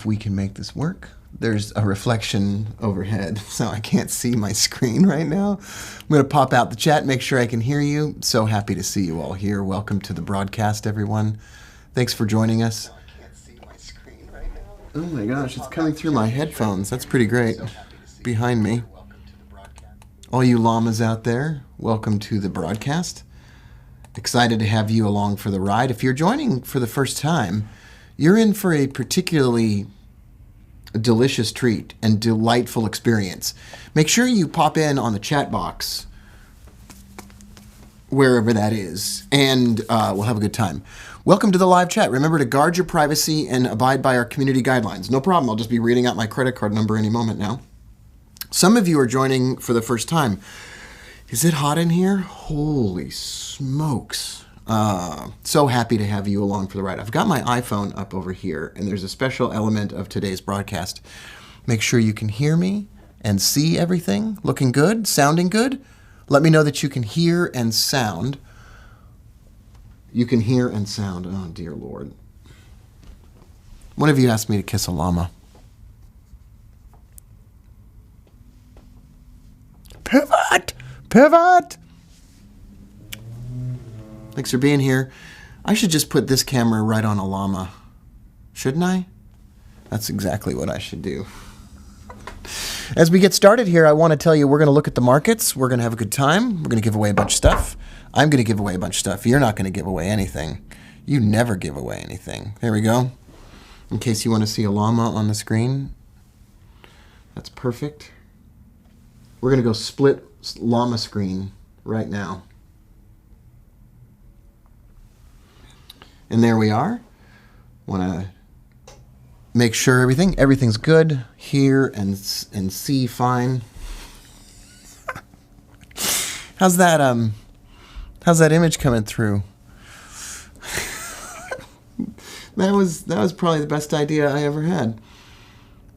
If we can make this work. There's a reflection overhead, so I can't see my screen right now. I'm going to pop out the chat, make sure I can hear you. So happy to see you all here. Welcome to the broadcast, everyone. Thanks for joining us. I can't see my screen right now. Oh my gosh, it's coming through my headphones. That's pretty great. Behind me. All you llamas out there, welcome to the broadcast. Excited to have you along for the ride. If you're joining for the first time, you're in for a particularly delicious treat and delightful experience. Make sure you pop in on the chat box, wherever that is, and we'll have a good time. Welcome to the live chat. Remember to guard your privacy and abide by our community guidelines. No problem. I'll just be reading out my credit card number any moment now. Some of you are joining for the first time. Is it hot in here? Holy smokes. So happy to have you along for the ride. I've got my iPhone up over here, and there's a special element of today's broadcast. Make sure you can hear me and see everything. Looking good? Sounding good? Let me know that you can hear and sound. You can hear and sound. Oh, dear Lord. One of you asked me to kiss a llama. Pivot! Pivot! Thanks for being here. I should just put this camera right on a llama. Shouldn't I? That's exactly what I should do. As we get started here, I want to tell you we're going to look at the markets. We're going to have a good time. We're going to give away a bunch of stuff. I'm going to give away a bunch of stuff. You're not going to give away anything. You never give away anything. There we go. In case you want to see a llama on the screen. That's perfect. We're going to go split llama screen right now. And there we are. Want to make sure everything's good. Hear and see fine. How's that image coming through? That was probably the best idea I ever had.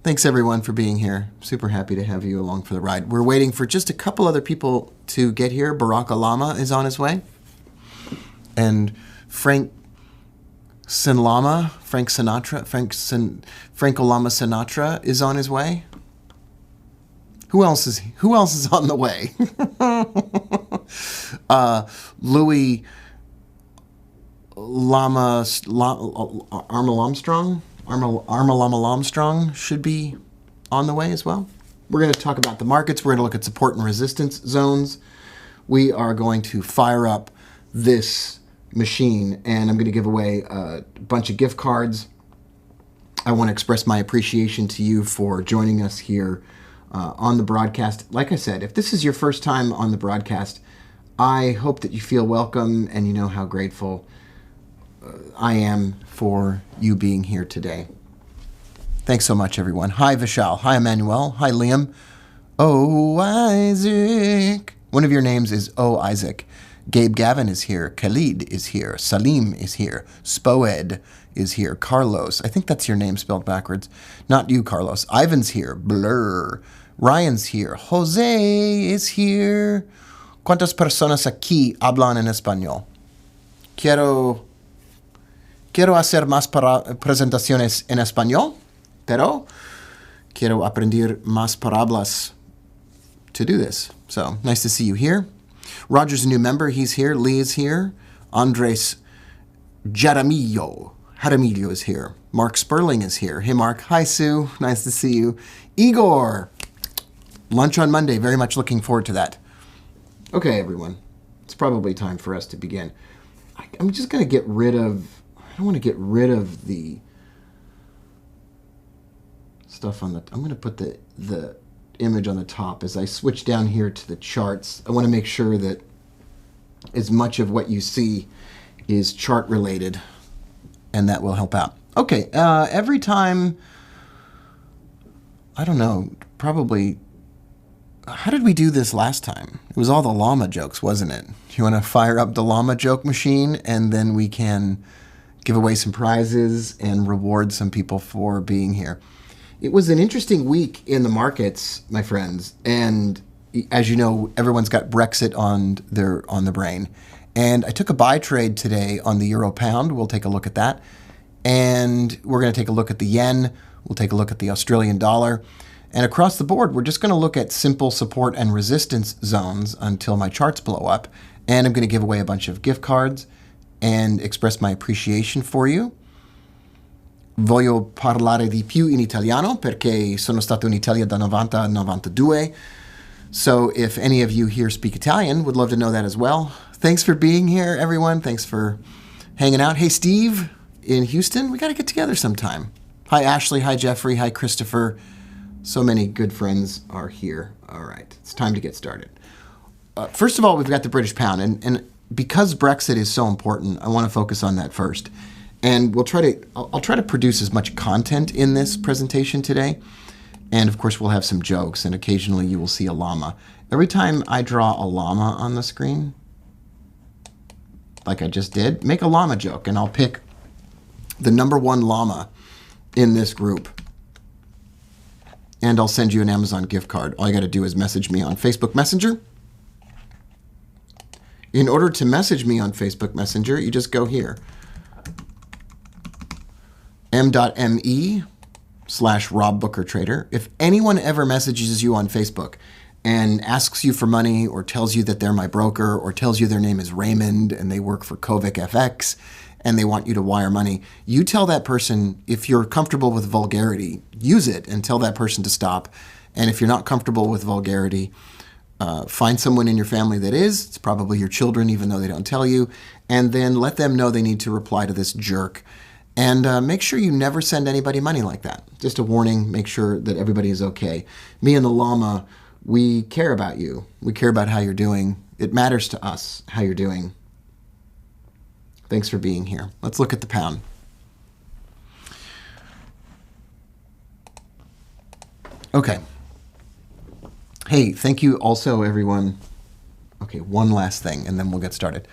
Thanks everyone for being here. Super happy to have you along for the ride. We're waiting for just a couple other people to get here. Barack Obama is on his way. And Frank Olama Sinatra is on his way. Who else is on the way? Louis Armstrong should be on the way as well. We're going to talk about the markets. We're going to look at support and resistance zones. We are going to fire up this machine, and I'm going to give away a bunch of gift cards. I want to express my appreciation to you for joining us here on the broadcast. Like I said, if this is your first time on the broadcast, I hope that you feel welcome and you know how grateful I am for you being here today. Thanks so much, everyone. Hi, Vishal. Hi, Emmanuel. Hi, Liam. Oh, Isaac. One of your names is Oh, Isaac. Gabe Gavin is here. Khalid is here. Salim is here. Spoed is here. Carlos. I think that's your name spelled backwards. Not you, Carlos. Ivan's here. Blur. Ryan's here. Jose is here. ¿Cuántas personas aquí hablan en español? Quiero hacer más presentaciones en español, pero quiero aprender más palabras to do this. So, nice to see you here. Roger's a new member. He's here. Lee is here. Andres Jaramillo is here. Mark Sperling is here. Hey, Mark. Hi, Sue. Nice to see you. Igor. Lunch on Monday. Very much looking forward to that. Okay, everyone. It's probably time for us to begin. I'm just going to get rid of... I don't want to get rid of the stuff on the... I'm going to put the image on the top. As I switch down here to the charts, I want to make sure that as much of what you see is chart related, and that will help out. Okay, every time, I don't know, probably, how did we do this last time? It was all the llama jokes, wasn't it? You want to fire up the llama joke machine, and then we can give away some prizes and reward some people for being here. It was an interesting week in the markets, my friends, and as you know, everyone's got Brexit on the brain. And I took a buy trade today on the euro pound. We'll take a look at that. And we're going to take a look at the yen. We'll take a look at the Australian dollar. And across the board, we're just going to look at simple support and resistance zones until my charts blow up. And I'm going to give away a bunch of gift cards and express my appreciation for you. Voglio parlare di più in italiano perché sono stato in Italia da 90 a 92. So if any of you here speak Italian, would love to know that as well. Thanks for being here, everyone. Thanks for hanging out. Hey, Steve in Houston, we got to get together sometime. Hi, Ashley. Hi, Jeffrey. Hi, Christopher. So many good friends are here. All right, it's time to get started. First of all, we've got the British pound. And because Brexit is so important, I want to focus on that first. And I'll try to produce as much content in this presentation today. And of course, we'll have some jokes, and occasionally you will see a llama. Every time I draw a llama on the screen, like I just did, make a llama joke, and I'll pick the number one llama in this group. And I'll send you an Amazon gift card. All you got to do is message me on Facebook Messenger. In order to message me on Facebook Messenger, you just go here. m.me/RobBookerTrader. If anyone ever messages you on Facebook and asks you for money or tells you that they're my broker or tells you their name is Raymond and they work for Kovic FX and they want you to wire money, you tell that person, if you're comfortable with vulgarity, use it and tell that person to stop. And if you're not comfortable with vulgarity, find someone in your family that is. It's probably your children, even though they don't tell you. And then let them know they need to reply to this jerk. And make sure you never send anybody money like that. Just a warning, make sure that everybody is okay. Me and the llama, we care about you. We care about how you're doing. It matters to us how you're doing. Thanks for being here. Let's look at the pound. Okay. Hey, thank you also, everyone. Okay, one last thing, and then we'll get started.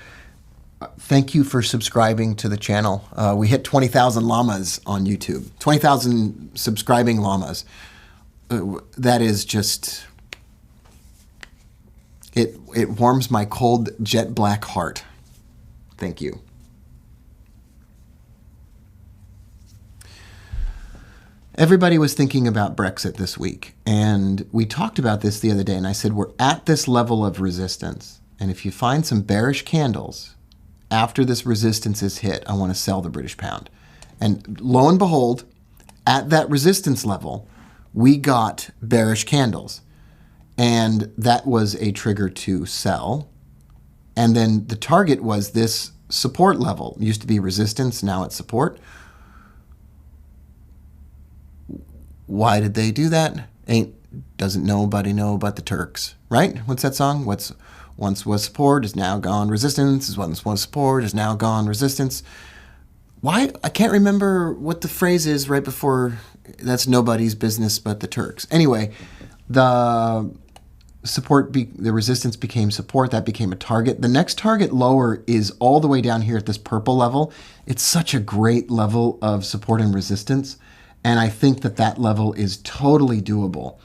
Thank you for subscribing to the channel. We hit 20,000 llamas on YouTube. 20,000 subscribing llamas. That is just... It warms my cold, jet black heart. Thank you. Everybody was thinking about Brexit this week, and we talked about this the other day, and I said we're at this level of resistance, and if you find some bearish candles after this resistance is hit, I want to sell the British pound. And lo and behold, at that resistance level, we got bearish candles, and that was a trigger to sell. And then the target was this support level. It used to be resistance, now it's support. Why did they do that? Doesn't nobody know but the Turks, right? What's that song? Once was support is now gone resistance. Once was support is now gone resistance. Why? I can't remember what the phrase is right before that's nobody's business but the Turks. Anyway, the resistance became support. That became a target. The next target lower is all the way down here at this purple level. It's such a great level of support and resistance. And I think that that level is totally doable.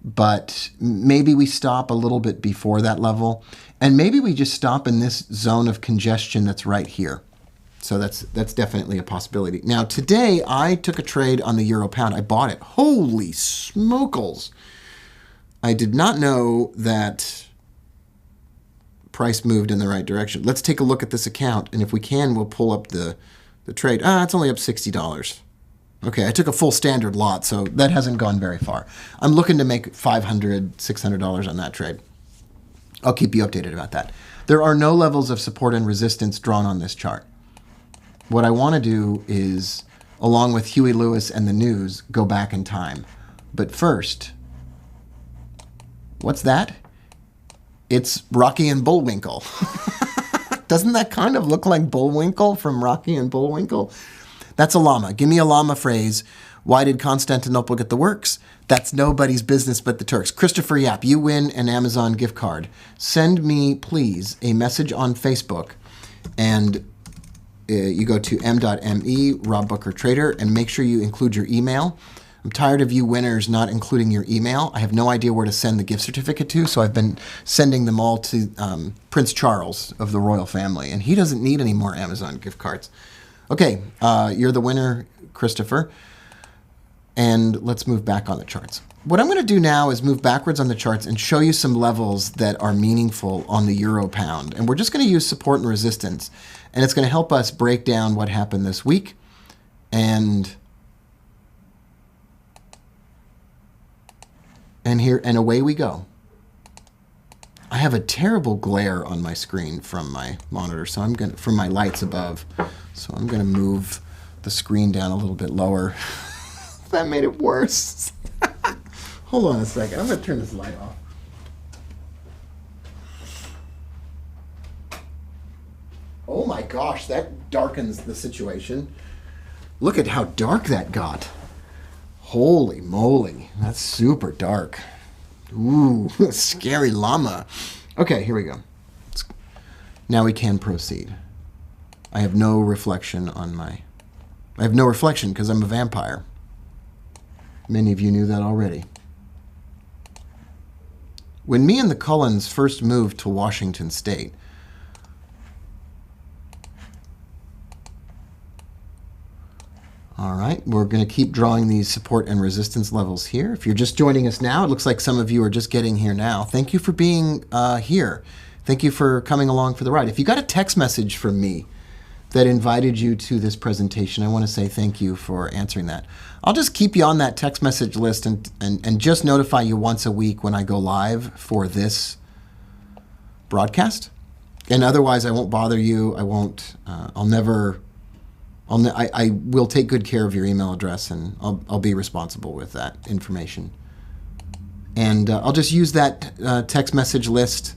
But maybe we stop a little bit before that level. And maybe we just stop in this zone of congestion that's right here. So that's definitely a possibility. Now, today I took a trade on the euro pound. I bought it. Holy smokles. I did not know that price moved in the right direction. Let's take a look at this account. And if we can, we'll pull up the trade. It's only up $60. Okay, I took a full standard lot, so that hasn't gone very far. I'm looking to make $500, $600 on that trade. I'll keep you updated about that. There are no levels of support and resistance drawn on this chart. What I want to do is, along with Huey Lewis and the news, go back in time. But first, what's that? It's Rocky and Bullwinkle. Doesn't that kind of look like Bullwinkle from Rocky and Bullwinkle? That's a llama. Give me a llama phrase. Why did Constantinople get the works? That's nobody's business but the Turks. Christopher Yap, you win an Amazon gift card. Send me, please, a message on Facebook, and you go to m.me, Rob Booker Trader, and make sure you include your email. I'm tired of you winners not including your email. I have no idea where to send the gift certificate to, so I've been sending them all to Prince Charles of the royal family, and he doesn't need any more Amazon gift cards. Okay, you're the winner, Christopher. And let's move back on the charts. What I'm going to do now is move backwards on the charts and show you some levels that are meaningful on the euro pound. And we're just going to use support and resistance. And it's going to help us break down what happened this week. And away we go. I have a terrible glare on my screen from my monitor, so from my lights above. So I'm going to move the screen down a little bit lower. That made it worse. Hold on a second. I'm going to turn this light off. Oh my gosh, that darkens the situation. Look at how dark that got. Holy moly, that's super dark. Ooh, scary llama. Okay, here we go. Now we can proceed. I have no reflection on my... I have no reflection because I'm a vampire. Many of you knew that already. When me and the Cullens first moved to Washington State, all right, we're going to keep drawing these support and resistance levels here. If you're just joining us now, it looks like some of you are just getting here now. Thank you for being here. Thank you for coming along for the ride. If you got a text message from me that invited you to this presentation, I want to say thank you for answering that. I'll just keep you on that text message list and just notify you once a week when I go live for this broadcast. And otherwise, I won't bother you. I won't, I will take good care of your email address, and I'll be responsible with that information. And I'll just use that text message list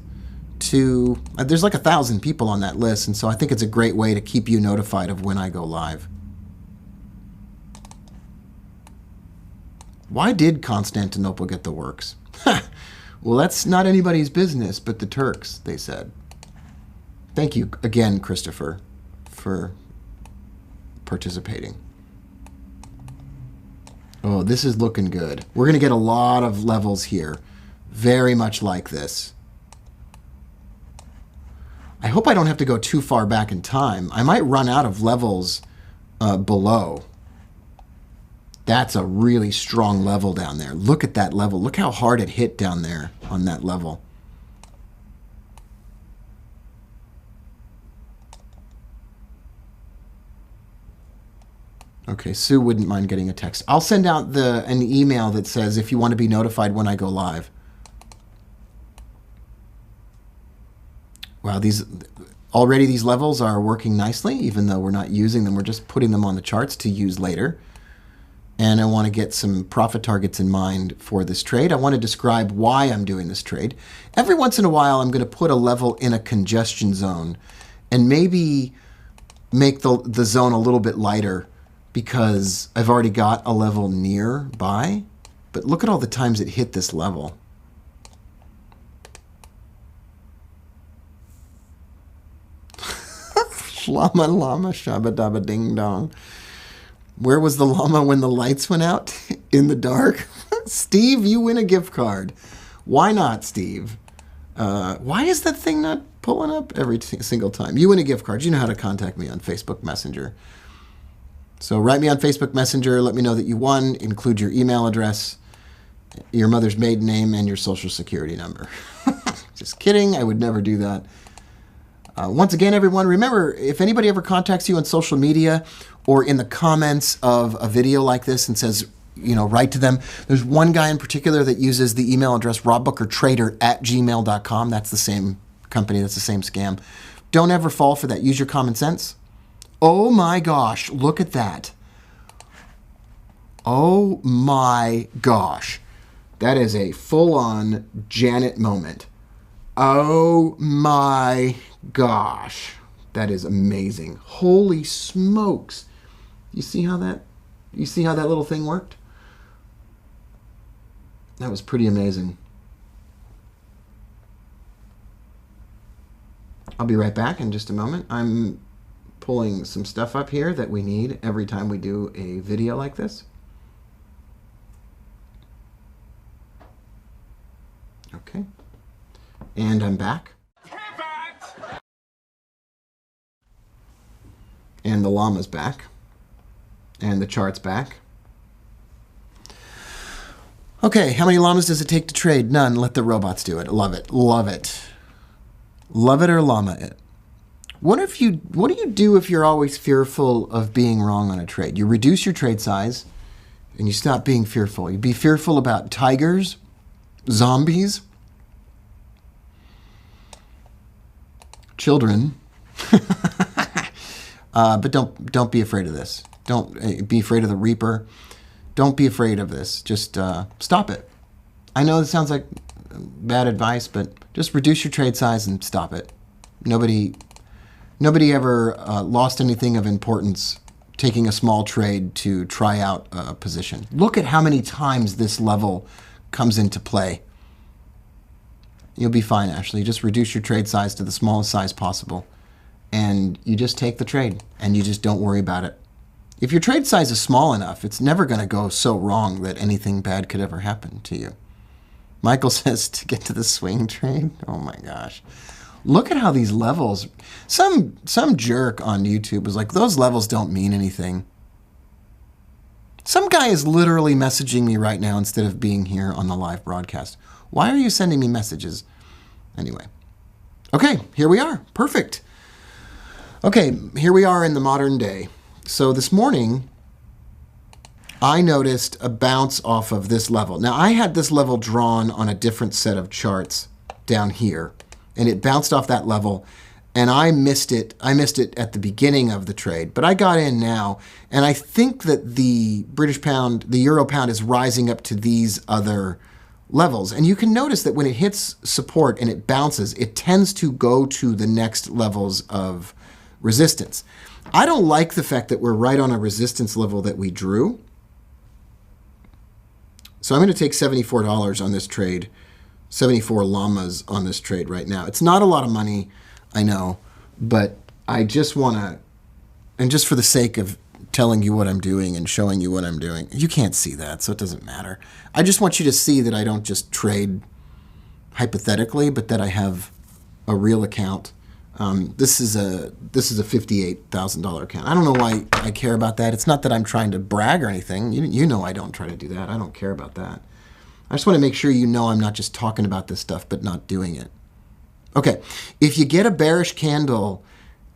to, there's like 1,000 people on that list, and so I think it's a great way to keep you notified of when I go live. Why did Constantinople get the works? Well, that's not anybody's business but the Turks, they said. Thank you again, Christopher, for participating. Oh, this is looking good. We're going to get a lot of levels here, very much like this. I hope I don't have to go too far back in time. I might run out of levels below. That's a really strong level down there. Look at that level. Look how hard it hit down there on that level. Okay, Sue wouldn't mind getting a text. I'll send out an email that says if you want to be notified when I go live. Wow, already these levels are working nicely, even though we're not using them. We're just putting them on the charts to use later. And I want to get some profit targets in mind for this trade. I want to describe why I'm doing this trade. Every once in a while, I'm going to put a level in a congestion zone and maybe make the zone a little bit lighter because I've already got a level nearby. But look at all the times it hit this level. Llama, llama, shabba dabba ding dong. Where was the llama when the lights went out? In the dark? Steve, you win a gift card. Why not, Steve? Why is that thing not pulling up every single time? You win a gift card. You know how to contact me on Facebook Messenger. So write me on Facebook Messenger. Let me know that you won. Include your email address, your mother's maiden name, and your social security number. Just kidding. I would never do that. Once again, everyone, remember, if anybody ever contacts you on social media or in the comments of a video like this and says, you know, write to them. There's one guy in particular that uses the email address robbookertrader@gmail.com. That's the same company. That's the same scam. Don't ever fall for that. Use your common sense. Oh my gosh, look at that. Oh my gosh. That is a full-on Janet moment. Oh my gosh. That is amazing. Holy smokes. You see how that little thing worked? That was pretty amazing. I'll be right back in just a moment. I'm pulling some stuff up here that we need every time we do a video like this. Okay. And I'm back. And the llama's back. And the chart's back. Okay, how many llamas does it take to trade? None. Let the robots do it. Love it. Love it. Love it or llama it. What do you do if you're always fearful of being wrong on a trade? You reduce your trade size and you stop being fearful. You be fearful about tigers, zombies, children. But don't be afraid of this. Don't be afraid of the Reaper. Don't be afraid of this. Just stop it. I know it sounds like bad advice, but just reduce your trade size and stop it. Nobody ever lost anything of importance taking a small trade to try out a position. Look at how many times this level comes into play. You'll be fine, Ashley. Just reduce your trade size to the smallest size possible. And you just take the trade, and you just don't worry about it. If your trade size is small enough, it's never going to go so wrong that anything bad could ever happen to you. Michael says to get to the swing trade. Oh my gosh. Look at how these levels, some jerk on YouTube was like, those levels don't mean anything. Some guy is literally messaging me right now instead of being here on the live broadcast. Why are you sending me messages? Anyway. Okay, here we are. Perfect. Okay, here we are in the modern day. So this morning, I noticed a bounce off of this level. Now, I had this level drawn on a different set of charts down here, and it bounced off that level, and I missed it. I missed it at the beginning of the trade, but I got in now, and I think that the British pound, the euro pound is rising up to these other levels. And you can notice that when it hits support and it bounces, it tends to go to the next levels of resistance. I don't like the fact that we're right on a resistance level that we drew. So I'm going to take $74 on this trade, 74 llamas on this trade right now. It's not a lot of money, I know, but I just want to, and just for the sake of telling you what I'm doing and showing you what I'm doing, you can't see that, so it doesn't matter. I just want you to see that I don't just trade hypothetically, but that I have a real account. This is a $58,000 account. I don't know why I care about that. It's not that I'm trying to brag or anything. You know I don't try to do that. I don't care about that. I just want to make sure you know I'm not just talking about this stuff but not doing it. Okay, if you get a bearish candle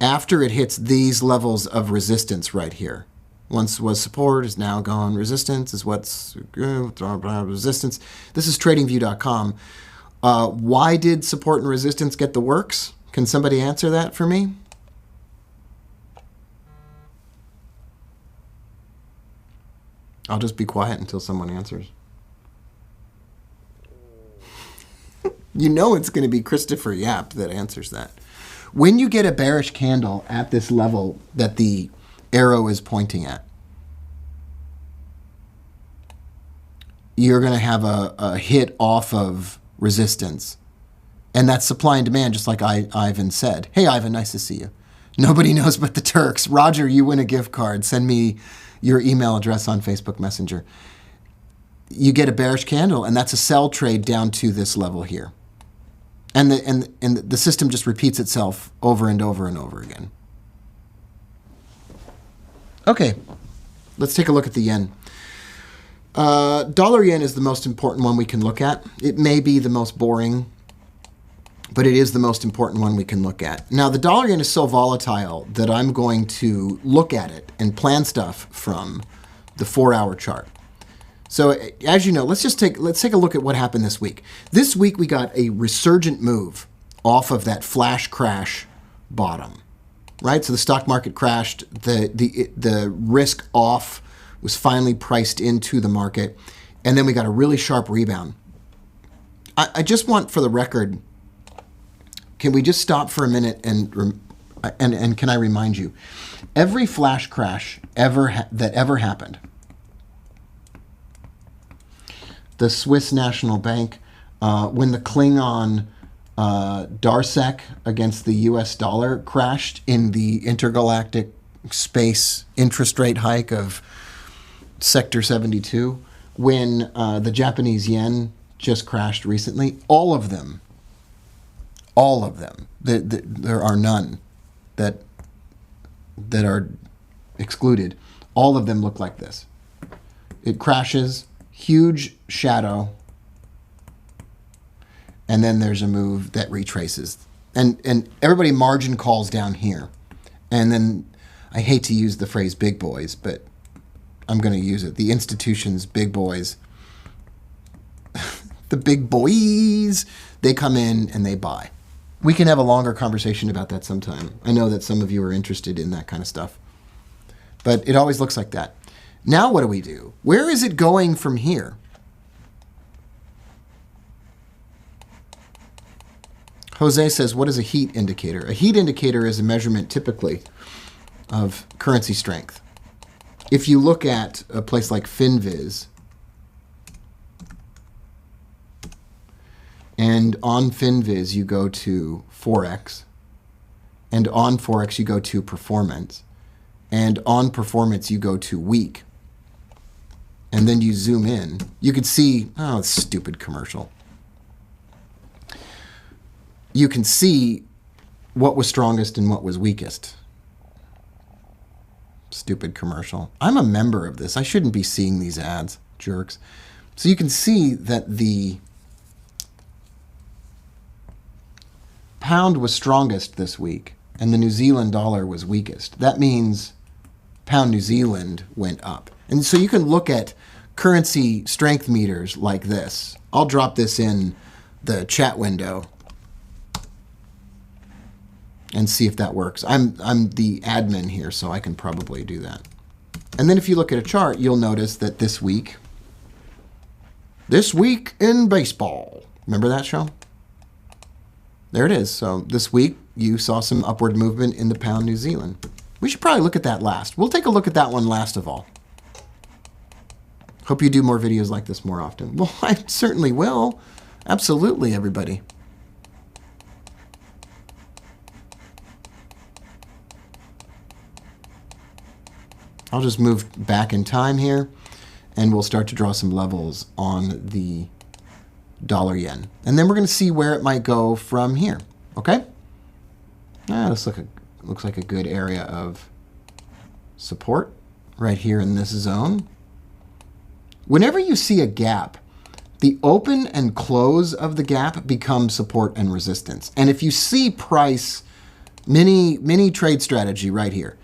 after it hits these levels of resistance right here, once was support, is now gone. Resistance is what's resistance. This is TradingView.com. Why did support and resistance get the works? Can somebody answer that for me? I'll just be quiet until someone answers. You know it's going to be Christopher Yap that answers that. When you get a bearish candle at this level that the arrow is pointing at, you're going to have a hit off of resistance. And that's supply and demand, just like Ivan said. Hey, Ivan, nice to see you. Nobody knows but the Turks. Roger, you win a gift card. Send me your email address on Facebook Messenger. You get a bearish candle, and that's a sell trade down to this level here. And the system just repeats itself over and over and over again. Okay, let's take a look at the yen. Dollar yen is the most important one we can look at. It may be the most boring, but it is the most important one we can look at. Now, the dollar yen is so volatile that I'm going to look at it and plan stuff from the 4-hour chart. So as you know, let's take a look at what happened this week. This week we got a resurgent move off of that flash crash bottom, right? So the stock market crashed. The risk off was finally priced into the market, and then we got a really sharp rebound. I just want, for the record, can we just stop for a minute and can I remind you, every flash crash that ever happened, the Swiss National Bank, when the Klingon Darsek against the US dollar crashed in the intergalactic space interest rate hike of Sector 72, when the Japanese yen just crashed recently, all of them, there are none that are excluded. All of them look like this. It crashes huge shadow, and then there's a move that retraces. And everybody margin calls down here. And then I hate to use the phrase big boys, but I'm going to use it. The institution's big boys, the big boys, they come in and they buy. We can have a longer conversation about that sometime. I know that some of you are interested in that kind of stuff. But it always looks like that. Now what do we do? Where is it going from here? Jose says, what is a heat indicator? A heat indicator is a measurement typically of currency strength. If you look at a place like FinViz, and on FinViz you go to Forex, and on Forex you go to Performance, and on Performance you go to Week, and then you zoom in, you could see, oh, stupid commercial. You can see what was strongest and what was weakest. Stupid commercial. I'm a member of this. I shouldn't be seeing these ads, jerks. So you can see that the pound was strongest this week and the New Zealand dollar was weakest. That means pound New Zealand went up. And so you can look at currency strength meters like this. I'll drop this in the chat window and see if that works. I'm the admin here, so I can probably do that. And then if you look at a chart, you'll notice that this week in baseball, remember that show? There it is. So this week, you saw some upward movement in the pound New Zealand. We should probably look at that last. We'll take a look at that one last of all. Hope you do more videos like this more often. Well, I certainly will. Absolutely, everybody. I'll just move back in time here, and we'll start to draw some levels on the dollar yen. And then we're going to see where it might go from here. Okay? This looks like a good area of support right here in this zone. Whenever you see a gap, the open and close of the gap become support and resistance. And if you see price, mini trade strategy right here.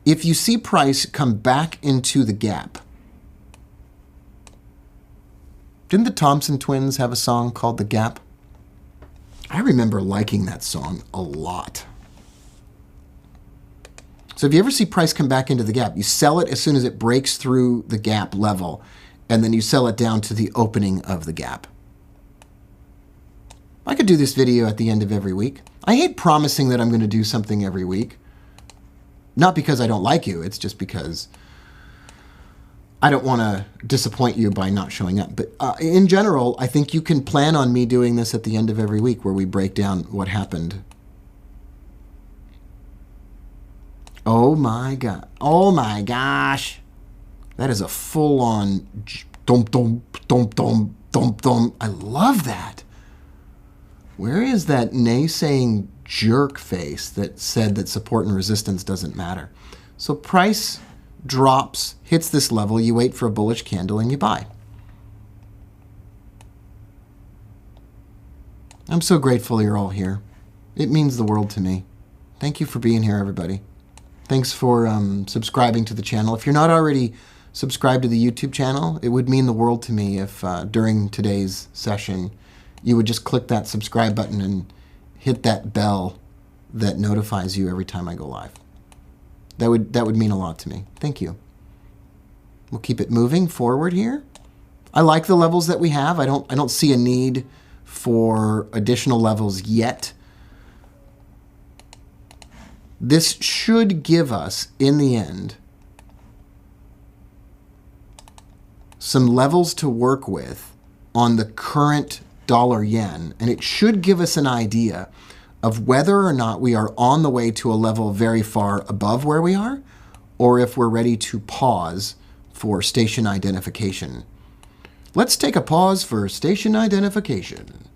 If you see price come back into the gap, didn't the Thompson Twins have a song called The Gap? I remember liking that song a lot. So if you ever see price come back into the gap, you sell it as soon as it breaks through the gap level, and then you sell it down to the opening of the gap. I could do this video at the end of every week. I hate promising that I'm going to do something every week. Not because I don't like you, it's just because I don't want to disappoint you by not showing up. But in general, I think you can plan on me doing this at the end of every week where we break down what happened. Oh my God. Oh my gosh. That is a full-on dum dum dum dum dum dum. I love that. Where is that naysaying jerk face that said that support and resistance doesn't matter? So price drops, hits this level, you wait for a bullish candle and you buy. I'm so grateful you're all here. It means the world to me. Thank you for being here, everybody. Thanks for subscribing to the channel. If you're not already subscribed to the YouTube channel, it would mean the world to me if during today's session you would just click that subscribe button and hit that bell that notifies you every time I go live. That would mean a lot to me. Thank you. We'll keep it moving forward here. I like the levels that we have. I don't see a need for additional levels yet. This should give us, in the end, some levels to work with on the current dollar yen, and it should give us an idea of whether or not we are on the way to a level very far above where we are, or if we're ready to pause for station identification. Let's take a pause for station identification.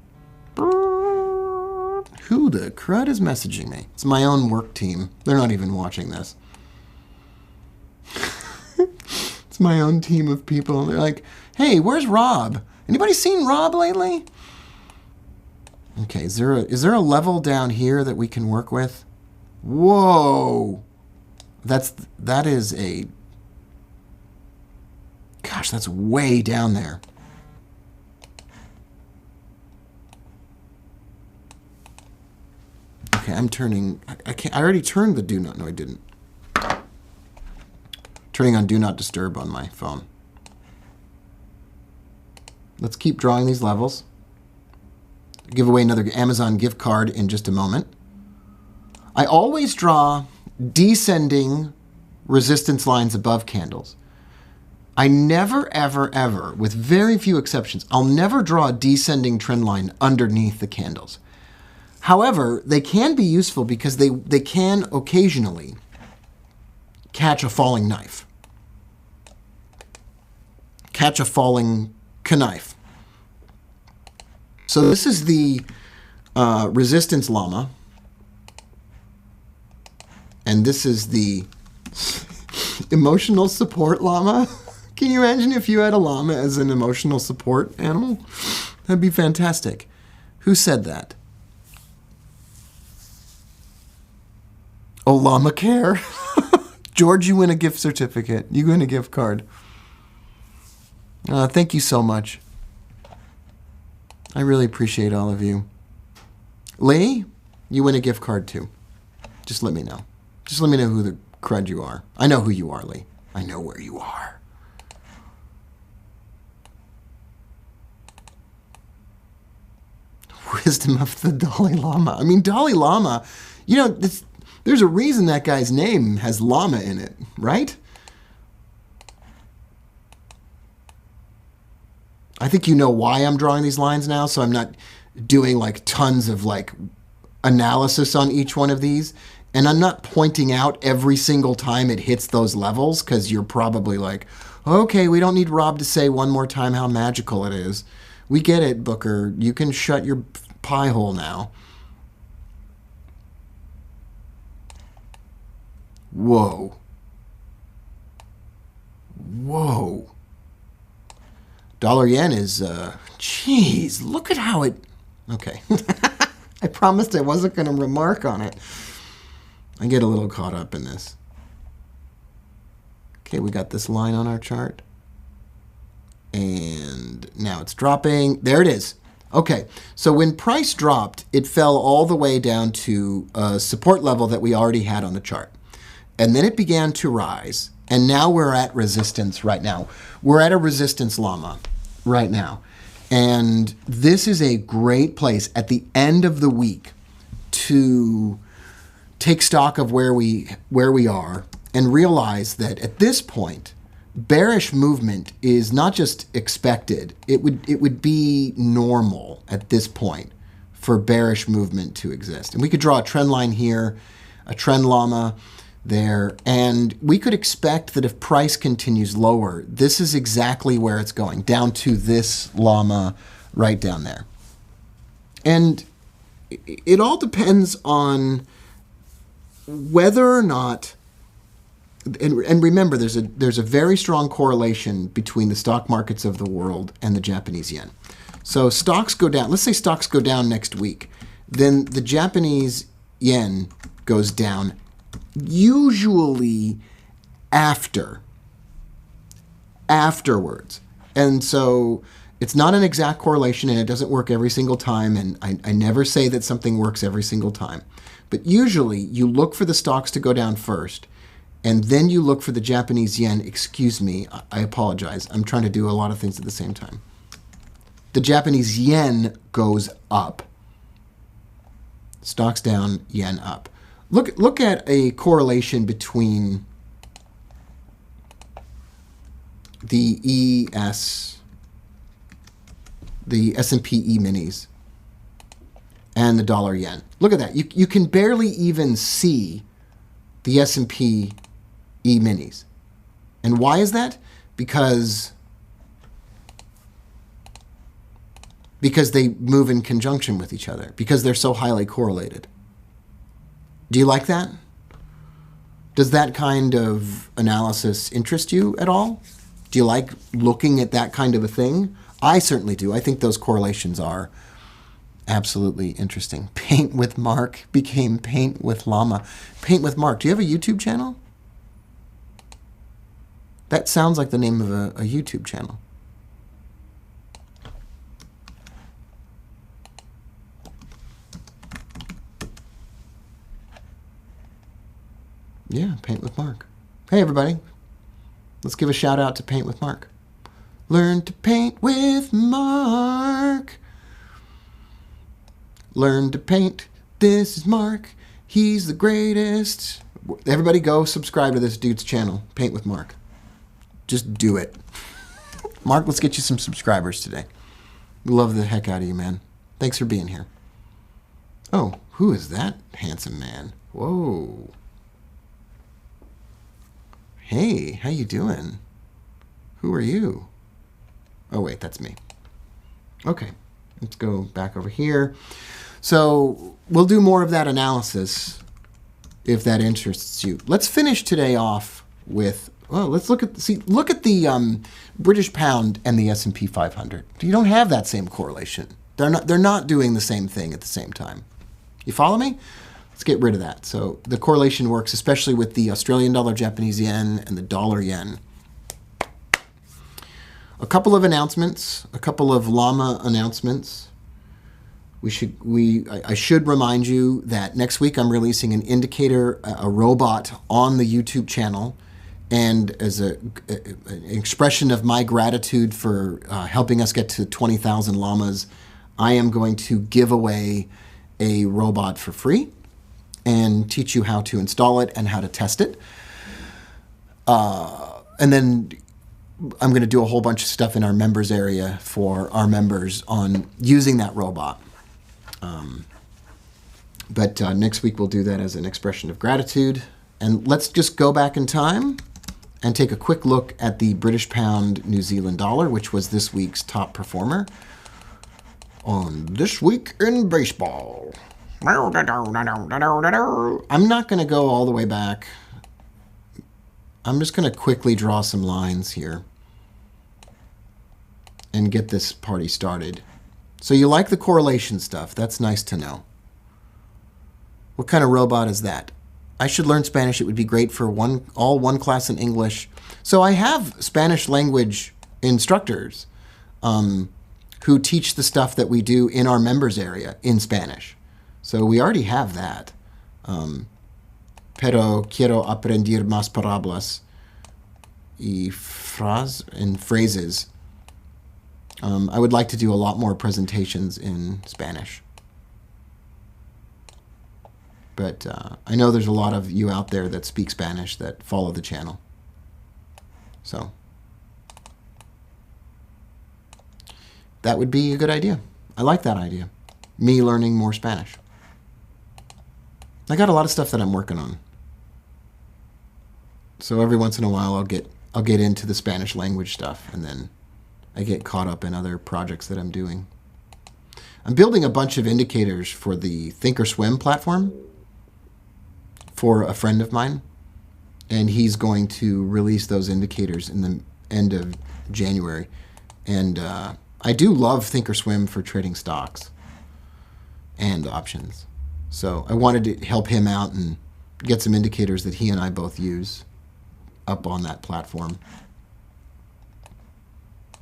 Who the crud is messaging me? It's my own work team. They're not even watching this. It's my own team of people. They're like, Hey, where's Rob? Anybody seen Rob lately? Okay, is there a level down here that we can work with? Whoa. That is a... Gosh, that's way down there. Okay, I'm turning... I can't... I already turned the do not... No, I didn't. Turning on do not disturb on my phone. Let's keep drawing these levels. Give away another Amazon gift card in just a moment. I always draw descending resistance lines above candles. I never, ever, ever, with very few exceptions, I'll never draw a descending trend line underneath the candles. However, they can be useful because they can occasionally catch a falling knife. Catch a falling knife. So this is the resistance llama. And this is the emotional support llama. Can you imagine if you had a llama as an emotional support animal? That'd be fantastic. Who said that? Oh, Llama Care. George, you win a gift certificate. You win a gift card. Thank you so much. I really appreciate all of you. Lee, you win a gift card too. Just let me know. Just let me know who the crud you are. I know who you are, Lee. I know where you are. Wisdom of the Dalai Lama. I mean, Dalai Lama, you know, there's a reason that guy's name has llama in it, right? I think you know why I'm drawing these lines now, so I'm not doing like tons of like analysis on each one of these. And I'm not pointing out every single time it hits those levels, because you're probably like, okay, we don't need Rob to say one more time how magical it is. We get it, Booker. You can shut your pie hole now. Whoa. Whoa. Dollar yen is, geez, look at how it, okay. I promised I wasn't going to remark on it. I get a little caught up in this. Okay, we got this line on our chart. And now it's dropping. There it is. Okay, so when price dropped, it fell all the way down to a support level that we already had on the chart. And then it began to rise. And now we're at resistance right now. We're at a resistance llama right now. And this is a great place at the end of the week to take stock of where we are and realize that at this point, bearish movement is not just expected. It would be normal at this point for bearish movement to exist. And we could draw a trend line here, a trend llama there, and we could expect that if price continues lower, this is exactly where it's going, down to this llama right down there. And it all depends on whether or not, and remember, there's a very strong correlation between the stock markets of the world and the Japanese yen. So stocks go down. Let's say stocks go down next week. Then the Japanese yen goes down, usually afterwards. And so it's not an exact correlation, and it doesn't work every single time. And I never say that something works every single time. But usually you look for the stocks to go down first, and then you look for the Japanese yen. Excuse me, I apologize. I'm trying to do a lot of things at the same time. The Japanese yen goes up. Stocks down, yen up. Look at a correlation between the S&P E-minis and the dollar yen. Look at that. You can barely even see the S&P E-minis. And why is that? Because they move in conjunction with each other, because they're so highly correlated. Do you like that? Does that kind of analysis interest you at all? Do you like looking at that kind of a thing? I certainly do. I think those correlations are absolutely interesting. Paint with Mark became Paint with Llama. Paint with Mark. Do you have a YouTube channel? That sounds like the name of a YouTube channel. Yeah, Paint with Mark. Hey, everybody. Let's give a shout out to Paint with Mark. Learn to paint with Mark. Learn to paint. This is Mark. He's the greatest. Everybody go subscribe to this dude's channel, Paint with Mark. Just do it. Mark, let's get you some subscribers today. We love the heck out of you, man. Thanks for being here. Oh, who is that handsome man? Whoa. Hey, how you doing? Who are you? Oh, wait, that's me. Okay, let's go back over here. So we'll do more of that analysis if that interests you. Let's finish today off with, well, let's look at the British pound and the S&P 500. You don't have that same correlation. They're not doing the same thing at the same time. You follow me? Let's get rid of that. So the correlation works especially with the Australian dollar, Japanese yen, and the dollar yen. A couple of announcements, a couple of Llama announcements. I should remind you that next week I'm releasing an indicator, a robot on the YouTube channel, and as an expression of my gratitude for helping us get to 20,000 llamas, I am going to give away a robot for free and teach you how to install it and how to test it. And then I'm going to do a whole bunch of stuff in our members area for our members on using that robot. But next week we'll do that as an expression of gratitude. And let's just go back in time and take a quick look at the British pound New Zealand dollar, which was this week's top performer on This Week in Baseball. I'm not going to go all the way back. I'm just going to quickly draw some lines here and get this party started. So you like the correlation stuff. That's nice to know. What kind of robot is that? I should learn Spanish. It would be great for all one class in English. So I have Spanish language instructors who teach the stuff that we do in our members area in Spanish. So we already have that. Pero quiero aprender más palabras y phrases. I would like to do a lot more presentations in Spanish. But I know there's a lot of you out there that speak Spanish that follow the channel. So that would be a good idea. I like that idea. Me learning more Spanish. I got a lot of stuff that I'm working on. So every once in a while I'll get into the Spanish language stuff, and then I get caught up in other projects that I'm doing. I'm building a bunch of indicators for the Thinkorswim platform for a friend of mine, and he's going to release those indicators in the end of January. And I do love Thinkorswim for trading stocks and options. So I wanted to help him out and get some indicators that he and I both use up on that platform.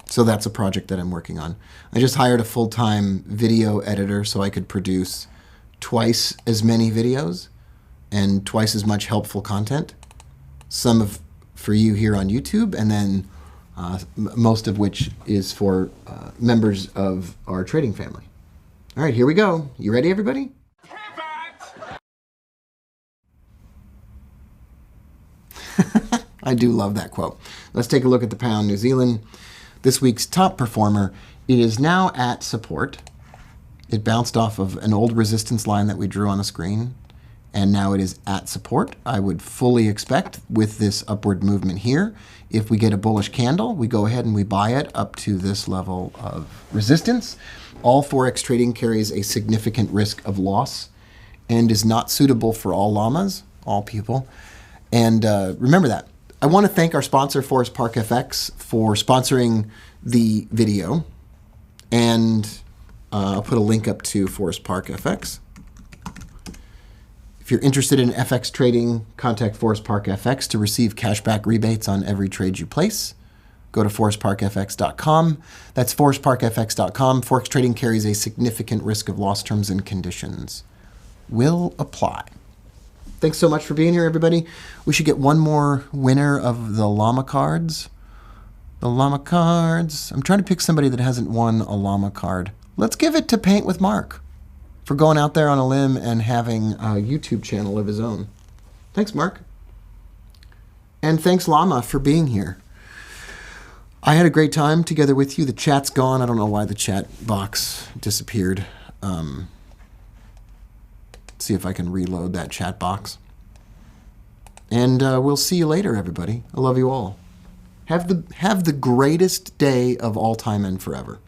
So that's a project that I'm working on. I just hired a full-time video editor so I could produce twice as many videos and twice as much helpful content. Some for you here on YouTube, and then most of which is for members of our trading family. All right, here we go. You ready, everybody? I do love that quote. Let's take a look at the pound New Zealand. This week's top performer. It is now at support. It bounced off of an old resistance line that we drew on the screen, and now it is at support. I would fully expect with this upward movement here, if we get a bullish candle, we go ahead and we buy it up to this level of resistance. All Forex trading carries a significant risk of loss and is not suitable for all llamas, all people. And remember that. I want to thank our sponsor, Forest Park FX, for sponsoring the video. And I'll put a link up to Forest Park FX. If you're interested in FX trading, contact Forest Park FX to receive cashback rebates on every trade you place. Go to forestparkfx.com. That's forestparkfx.com. Forex trading carries a significant risk of loss. Terms and conditions will apply. Thanks so much for being here, everybody. We should get one more winner of the llama cards. The llama cards. I'm trying to pick somebody that hasn't won a llama card. Let's give it to Paint with Mark for going out there on a limb and having a YouTube channel of his own. Thanks, Mark. And thanks, Llama, for being here. I had a great time together with you. The chat's gone. I don't know why the chat box disappeared. See if I can reload that chat box. And we'll see you later, everybody. I love you all. Have the greatest day of all time and forever.